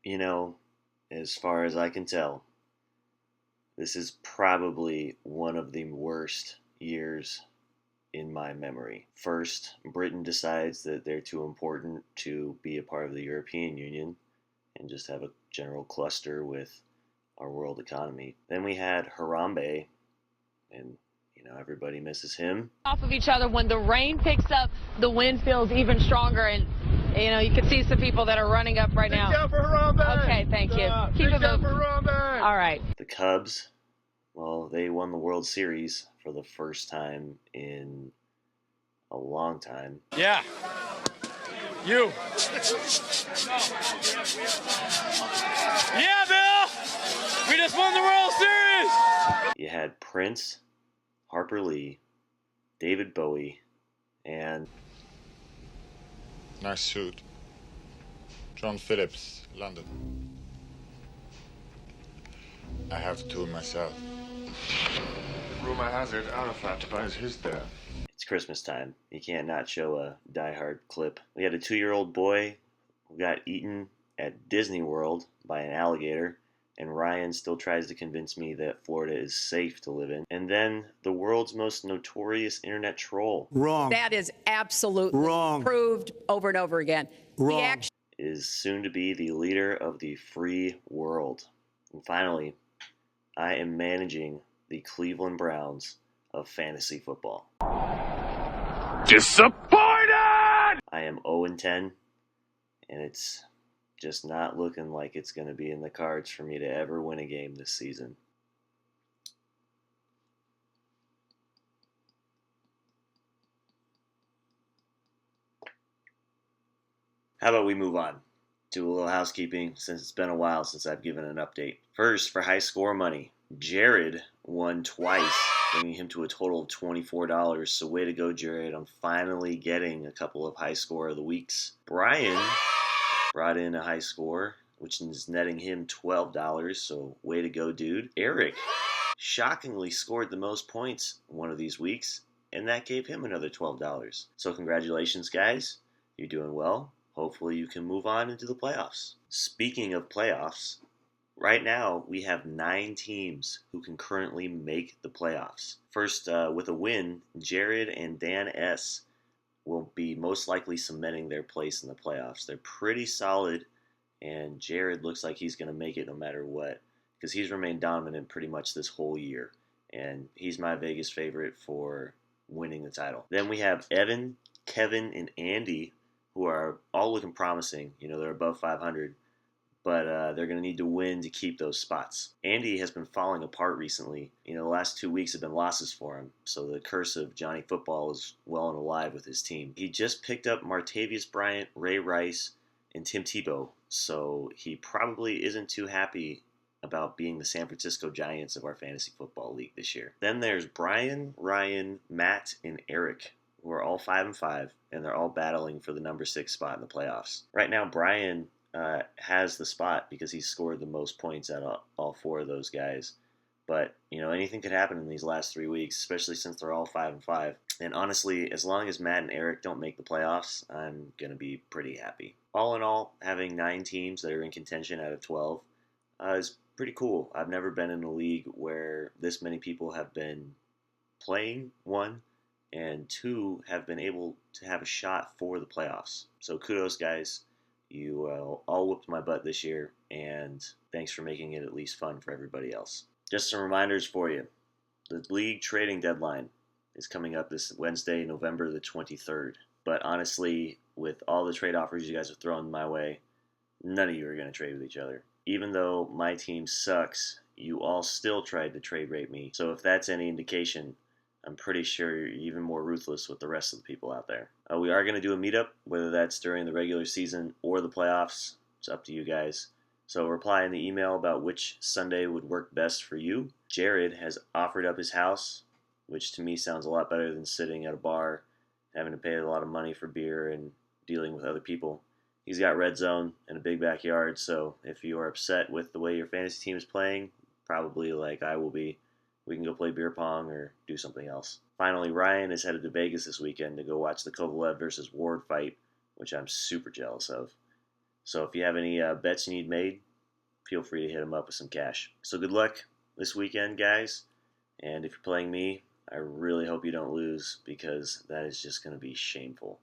You know, as far as I can tell, this is probably one of the worst years in my memory. First, Britain decides that they're too important to be a part of the European Union and just have a general cluster with our world economy. Then we had Harambe, and everybody misses him. Off of each other. When the rain picks up, the wind feels even stronger, and you can see some people that are running up right now. Down for Harambe. Okay, thank you. Keep it down moving. for Harambe. All right. The Cubs, well, they won the World Series for the first time in a long time. Yeah. You. Yeah, Bill. We just won the World Series. You had Prince, Harper Lee, David Bowie, and Nice suit. John Phillips, London. I have two myself. Rumor has it Arafat buys his there. it's Christmas time. You can't not show a Die Hard clip. We had a 2-year-old boy who got eaten at Disney World by an alligator, and Ryan still tries to convince me that Florida is safe to live in. And then the world's most notorious internet troll. Wrong. That is absolutely wrong. Proved over and over again. Wrong. Is soon to be the leader of the free world. And finally, I am managing the Cleveland Browns of fantasy football. Disappointed! I am 0-10, and it's just not looking like it's going to be in the cards for me to ever win a game this season. How about we move on to a little housekeeping, since it's been a while since I've given an update. First, for high score money, Jared won twice, bringing him to a total of $24. So way to go, Jared. I'm finally getting a couple of high score of the weeks. Brian brought in a high score, which is netting him $12, so way to go, dude. Eric shockingly scored the most points one of these weeks, and that gave him another $12. So congratulations, guys. You're doing well. Hopefully you can move on into the playoffs. Speaking of playoffs, right now we have 9 teams who can currently make the playoffs. First, with a win, Jared and Dan S. will be most likely cementing their place in the playoffs. They're pretty solid, and Jared looks like he's going to make it no matter what, because he's remained dominant pretty much this whole year, and he's my Vegas favorite for winning the title. Then we have Evan, Kevin, and Andy, who are all looking promising. They're above 500, but they're going to need to win to keep those spots. Andy has been falling apart recently. The last 2 weeks have been losses for him, so the curse of Johnny Football is well and alive with his team. He just picked up Martavius Bryant, Ray Rice, and Tim Tebow, so he probably isn't too happy about being the San Francisco Giants of our fantasy football league this year. Then there's Brian, Ryan, Matt, and Eric, who are all 5-5, and they're all battling for the number 6 spot in the playoffs. Right now, Brian has the spot because he scored the most points out of all 4 of those guys. But, anything could happen in these last 3 weeks, especially since they're all 5-5. And honestly, as long as Matt and Eric don't make the playoffs, I'm going to be pretty happy. All in all, having 9 teams that are in contention out of 12 is pretty cool. I've never been in a league where this many people have been playing, 1, and 2, have been able to have a shot for the playoffs. So kudos, guys. You all whooped my butt this year, and thanks for making it at least fun for everybody else. Just some reminders for you. The league trading deadline is coming up this Wednesday, November the 23rd. But honestly, with all the trade offers you guys have thrown my way, none of you are going to trade with each other. Even though my team sucks, you all still tried to trade rate me. So if that's any indication, I'm pretty sure you're even more ruthless with the rest of the people out there. We are going to do a meetup, whether that's during the regular season or the playoffs. It's up to you guys. So reply in the email about which Sunday would work best for you. Jared has offered up his house, which to me sounds a lot better than sitting at a bar, having to pay a lot of money for beer and dealing with other people. He's got red zone and a big backyard, so if you are upset with the way your fantasy team is playing, probably like I will be, we can go play beer pong or do something else. Finally, Ryan is headed to Vegas this weekend to go watch the Kovalev versus Ward fight, which I'm super jealous of. So if you have any bets you need made, feel free to hit him up with some cash. So good luck this weekend, guys. And if you're playing me, I really hope you don't lose, because that is just going to be shameful.